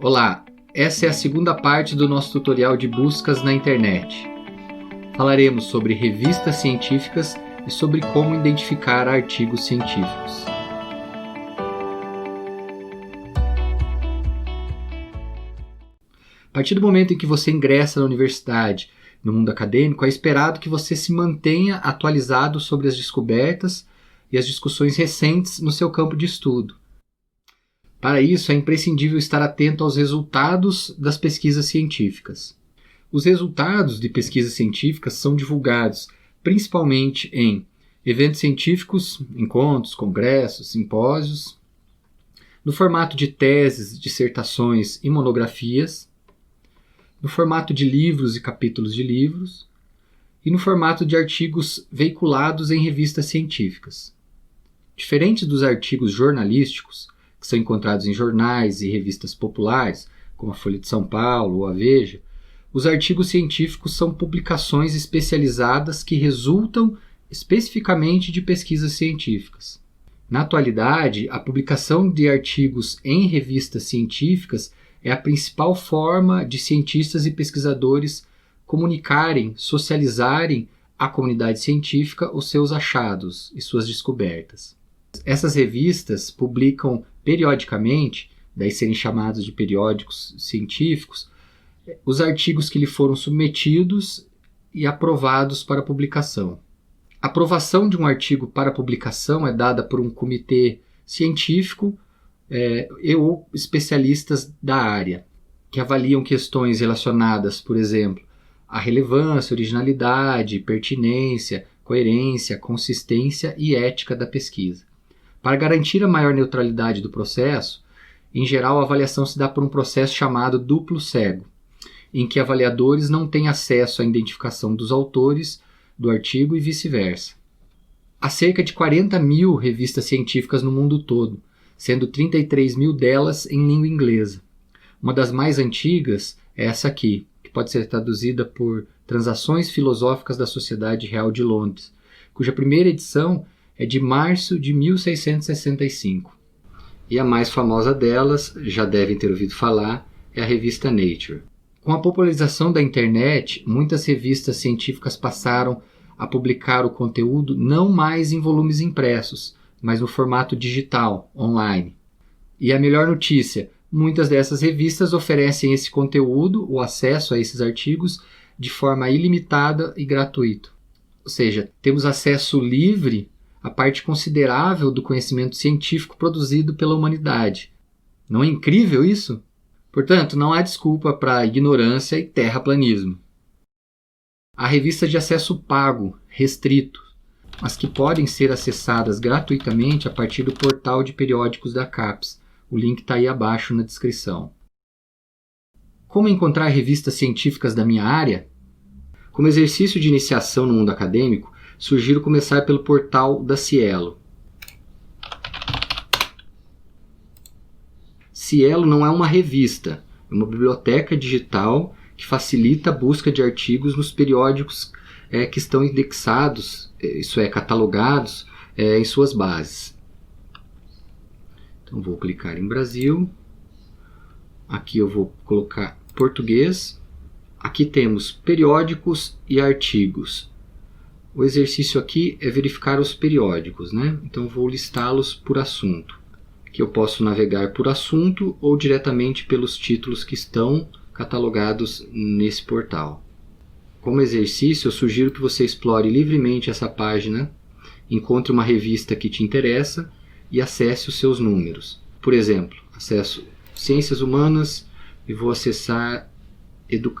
Olá, essa é a segunda parte do nosso tutorial de buscas na internet. Falaremos sobre revistas científicas e sobre como identificar artigos científicos. A partir do momento em que você ingressa na universidade, no mundo acadêmico, é esperado que você se mantenha atualizado sobre as descobertas e as discussões recentes no seu campo de estudo. Para isso, é imprescindível estar atento aos resultados das pesquisas científicas. Os resultados de pesquisas científicas são divulgados principalmente em eventos científicos, encontros, congressos, simpósios, no formato de teses, dissertações e monografias, no formato de livros e capítulos de livros e no formato de artigos veiculados em revistas científicas. Diferente dos artigos jornalísticos, que são encontrados em jornais e revistas populares, como a Folha de São Paulo ou a Veja, os artigos científicos são publicações especializadas que resultam especificamente de pesquisas científicas. Na atualidade, a publicação de artigos em revistas científicas é a principal forma de cientistas e pesquisadores comunicarem, socializarem à comunidade científica os seus achados e suas descobertas. Essas revistas publicam periodicamente, daí serem chamados de periódicos científicos, os artigos que lhe foram submetidos e aprovados para publicação. A aprovação de um artigo para publicação é dada por um comitê científico ou especialistas da área, que avaliam questões relacionadas, por exemplo, à relevância, originalidade, pertinência, coerência, consistência e ética da pesquisa. Para garantir a maior neutralidade do processo, em geral a avaliação se dá por um processo chamado duplo cego, em que avaliadores não têm acesso à identificação dos autores do artigo e vice-versa. Há cerca de 40 mil revistas científicas no mundo todo, sendo 33 mil delas em língua inglesa. Uma das mais antigas é essa aqui, que pode ser traduzida por Transações Filosóficas da Sociedade Real de Londres, cuja primeira edição é de março de 1665. E a mais famosa delas, já devem ter ouvido falar, é a revista Nature. Com a popularização da internet, muitas revistas científicas passaram a publicar o conteúdo não mais em volumes impressos, mas no formato digital, online. E a melhor notícia, muitas dessas revistas oferecem esse conteúdo, o acesso a esses artigos, de forma ilimitada e gratuita. Ou seja, temos acesso livre à parte considerável do conhecimento científico produzido pela humanidade. Não é incrível isso? Portanto, não há desculpa para ignorância e terraplanismo. Há revistas de acesso pago, restrito, mas que podem ser acessadas gratuitamente a partir do portal de periódicos da CAPES. O link está aí abaixo na descrição. Como encontrar revistas científicas da minha área? Como exercício de iniciação no mundo acadêmico, sugiro começar pelo portal da Cielo. Cielo não é uma revista, é uma biblioteca digital que facilita a busca de artigos nos periódicos que estão indexados, isso é, catalogados em suas bases. Então vou clicar em Brasil, aqui eu vou colocar português, aqui temos periódicos e artigos. O exercício aqui é verificar os periódicos, né? Então vou listá-los por assunto, que eu posso navegar por assunto ou diretamente pelos títulos que estão catalogados nesse portal. Como exercício, eu sugiro que você explore livremente essa página, encontre uma revista que te interessa e acesse os seus números. Por exemplo, acesso Ciências Humanas e vou acessar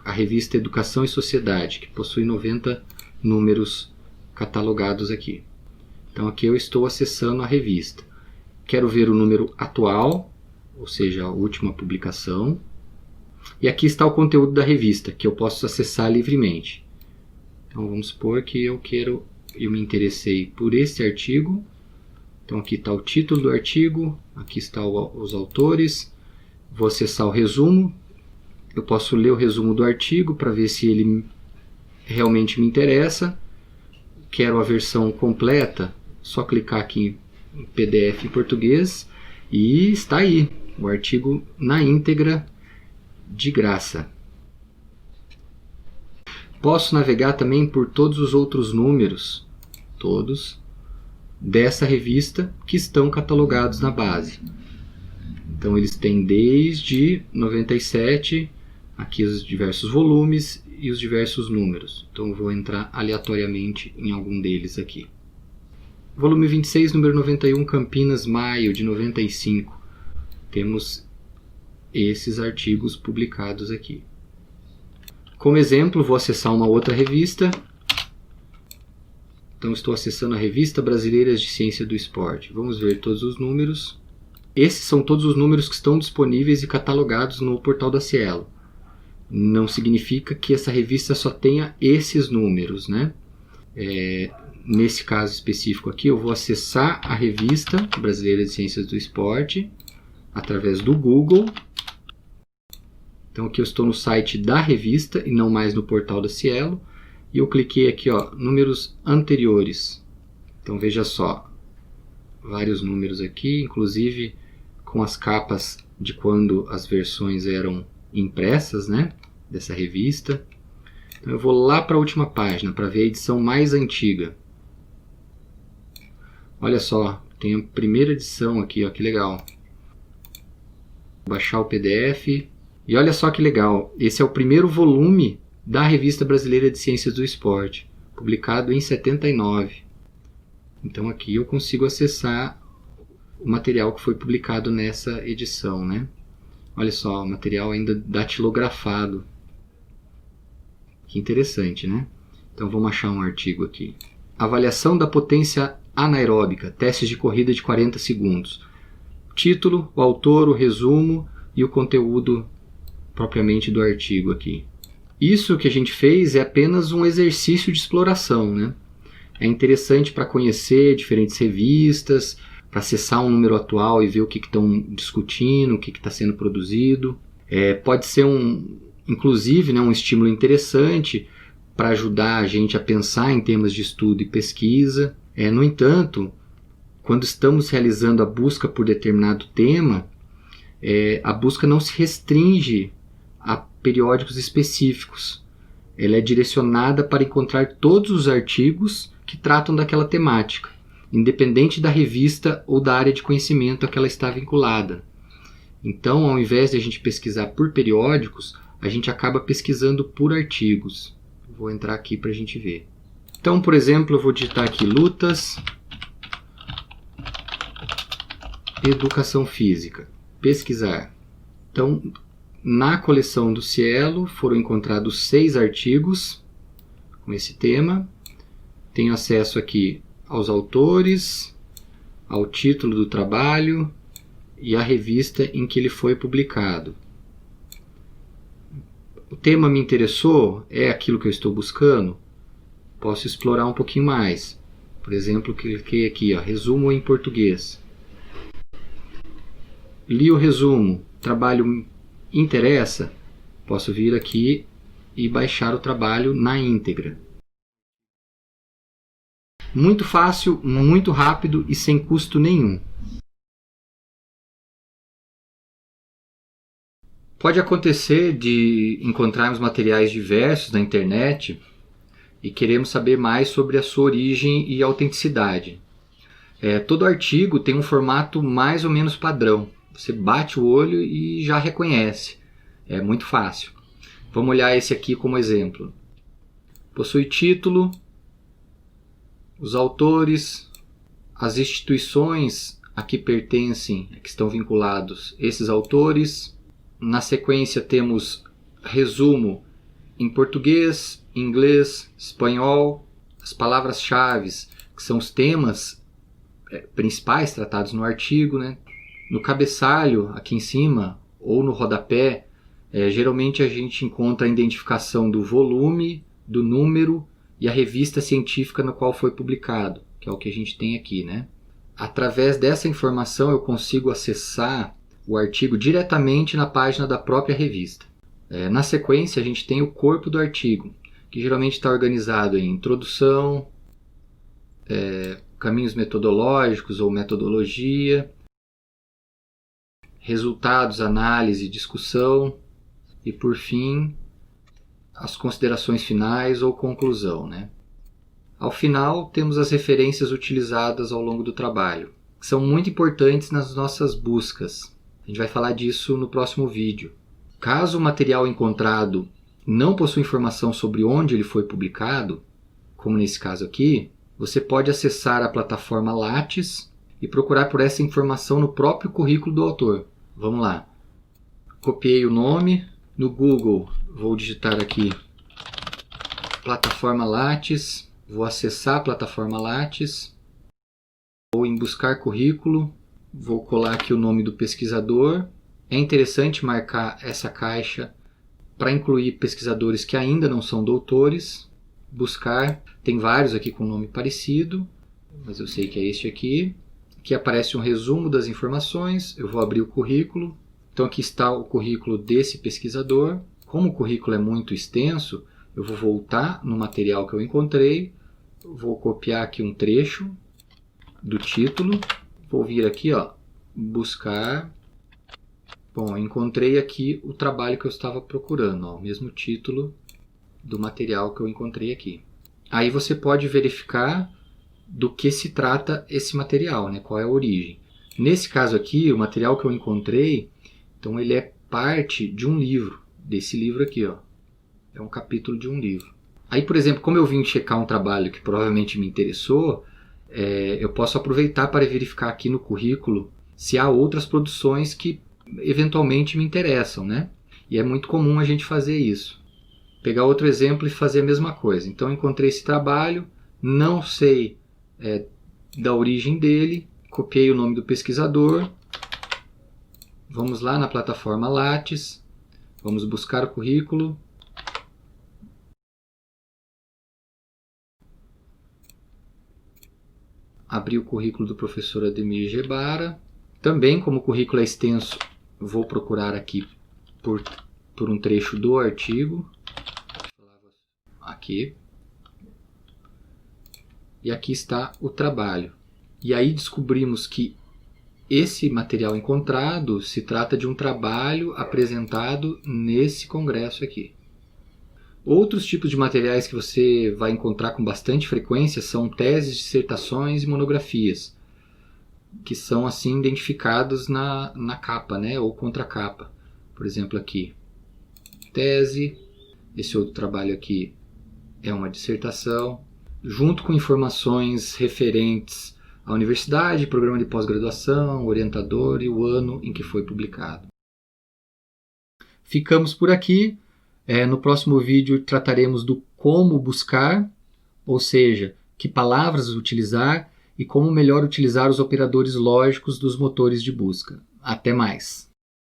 a revista Educação e Sociedade, que possui 90 números catalogados aqui. Então aqui eu estou acessando a revista. Quero ver o número atual, ou seja, a última publicação. E aqui está o conteúdo da revista, que eu posso acessar livremente. Então vamos supor que eu me interessei por esse artigo. Então aqui está o título do artigo, aqui estão os autores. Vou acessar o resumo. Eu posso ler o resumo do artigo para ver se ele realmente me interessa. Quero a versão completa, só clicar aqui em PDF em português e está aí o artigo na íntegra de graça. Posso navegar também por todos os outros números, todos, dessa revista que estão catalogados na base. Então eles têm desde 97, aqui os diversos volumes e os diversos números. Então eu vou entrar aleatoriamente em algum deles aqui. Volume 26, número 91, Campinas, maio de 95. Temos esses artigos publicados aqui. Como exemplo, vou acessar uma outra revista. Então estou acessando a Revista Brasileira de Ciência do Esporte. Vamos ver todos os números. Esses são todos os números que estão disponíveis e catalogados no portal da Cielo. Não significa que essa revista só tenha esses números, né? Nesse caso específico aqui, eu vou acessar a Revista Brasileira de Ciências do Esporte através do Google. Então aqui eu estou no site da revista e não mais no portal da Cielo. E eu cliquei aqui, ó, números anteriores. Então veja só, vários números aqui, inclusive com as capas de quando as versões eram impressas, né, dessa revista. Então eu vou lá para a última página para ver a edição mais antiga. Olha só, tem a primeira edição aqui, ó, que legal. Vou baixar o PDF. E olha só que legal, esse é o primeiro volume da Revista Brasileira de Ciências do Esporte, publicado em 79. Então aqui eu consigo acessar o material que foi publicado nessa edição, né? Olha só, o material ainda datilografado. Que interessante, né? Então vamos achar um artigo aqui. Avaliação da potência anaeróbica, testes de corrida de 40 segundos. Título, o autor, o resumo e o conteúdo propriamente do artigo aqui. Isso que a gente fez é apenas um exercício de exploração, né? É interessante para conhecer diferentes revistas, para acessar um número atual e ver o que estão discutindo, o que está sendo produzido. Pode ser inclusive, né, um estímulo interessante para ajudar a gente a pensar em temas de estudo e pesquisa. No entanto, quando estamos realizando a busca por determinado tema, a busca não se restringe a periódicos específicos. Ela é direcionada para encontrar todos os artigos que tratam daquela temática, independente da revista ou da área de conhecimento a que ela está vinculada. Então, ao invés de a gente pesquisar por periódicos, a gente acaba pesquisando por artigos. Vou entrar aqui para a gente ver. Então, por exemplo, eu vou digitar aqui lutas, educação física, pesquisar. Então, na coleção do Cielo foram encontrados 6 artigos com esse tema. Tenho acesso aqui aos autores, ao título do trabalho e à revista em que ele foi publicado. O tema me interessou? É aquilo que eu estou buscando? Posso explorar um pouquinho mais. Por exemplo, cliquei aqui, ó, resumo em português. Li o resumo, trabalho interessa? Posso vir aqui e baixar o trabalho na íntegra. Muito fácil, muito rápido e sem custo nenhum. Pode acontecer de encontrarmos materiais diversos na internet e queremos saber mais sobre a sua origem e autenticidade. Todo artigo tem um formato mais ou menos padrão. Você bate o olho e já reconhece. É muito fácil. Vamos olhar esse aqui como exemplo. Possui título, os autores, as instituições a que pertencem, a que estão vinculados esses autores. Na sequência temos resumo em português, inglês, espanhol, as palavras-chave, que são os temas principais tratados no artigo, né? No cabeçalho, aqui em cima, ou no rodapé, geralmente a gente encontra a identificação do volume, do número e a revista científica na qual foi publicado, que é o que a gente tem aqui, né? Através dessa informação eu consigo acessar o artigo diretamente na página da própria revista. Na sequência a gente tem o corpo do artigo, que geralmente está organizado em introdução, caminhos metodológicos ou metodologia, resultados, análise e discussão, e por fim as considerações finais ou conclusão, né? Ao final temos as referências utilizadas ao longo do trabalho, que são muito importantes nas nossas buscas. A gente vai falar disso no próximo vídeo. Caso o material encontrado não possua informação sobre onde ele foi publicado, como nesse caso aqui, você pode acessar a plataforma Lattes e procurar por essa informação no próprio currículo do autor. Vamos lá. Copiei o nome. No Google, vou digitar aqui plataforma Lattes. Vou acessar a plataforma Lattes. Vou em buscar currículo. Vou colar aqui o nome do pesquisador. É interessante marcar essa caixa para incluir pesquisadores que ainda não são doutores. Buscar, tem vários aqui com nome parecido, mas eu sei que é este aqui. Aqui aparece um resumo das informações, eu vou abrir o currículo. Então aqui está o currículo desse pesquisador. Como o currículo é muito extenso, eu vou voltar no material que eu encontrei, vou copiar aqui um trecho do título, vou vir aqui, ó, buscar. Bom, encontrei aqui o trabalho que eu estava procurando, ó, o mesmo título do material que eu encontrei aqui. Aí você pode verificar do que se trata esse material, né? Qual é a origem. Nesse caso aqui, o material que eu encontrei, então ele é parte de um livro, desse livro aqui, ó. É um capítulo de um livro. Aí, por exemplo, como eu vim checar um trabalho que provavelmente me interessou, eu posso aproveitar para verificar aqui no currículo se há outras produções que eventualmente me interessam, né? E é muito comum a gente fazer isso. Pegar outro exemplo e fazer a mesma coisa. Então, encontrei esse trabalho, não sei da origem dele, copiei o nome do pesquisador, vamos lá na plataforma Lattes, vamos buscar o currículo, abrir o currículo do professor Ademir Gebara. Também, como o currículo é extenso, vou procurar aqui por um trecho do artigo. Aqui. E aqui está o trabalho. E aí descobrimos que esse material encontrado se trata de um trabalho apresentado nesse congresso aqui. Outros tipos de materiais que você vai encontrar com bastante frequência são teses, dissertações e monografias, que são assim identificados na capa, né, ou contracapa. Por exemplo, aqui, tese, esse outro trabalho aqui é uma dissertação, junto com informações referentes à universidade, programa de pós-graduação, orientador e o ano em que foi publicado. Ficamos por aqui. No próximo vídeo trataremos do como buscar, ou seja, que palavras utilizar e como melhor utilizar os operadores lógicos dos motores de busca. Até mais!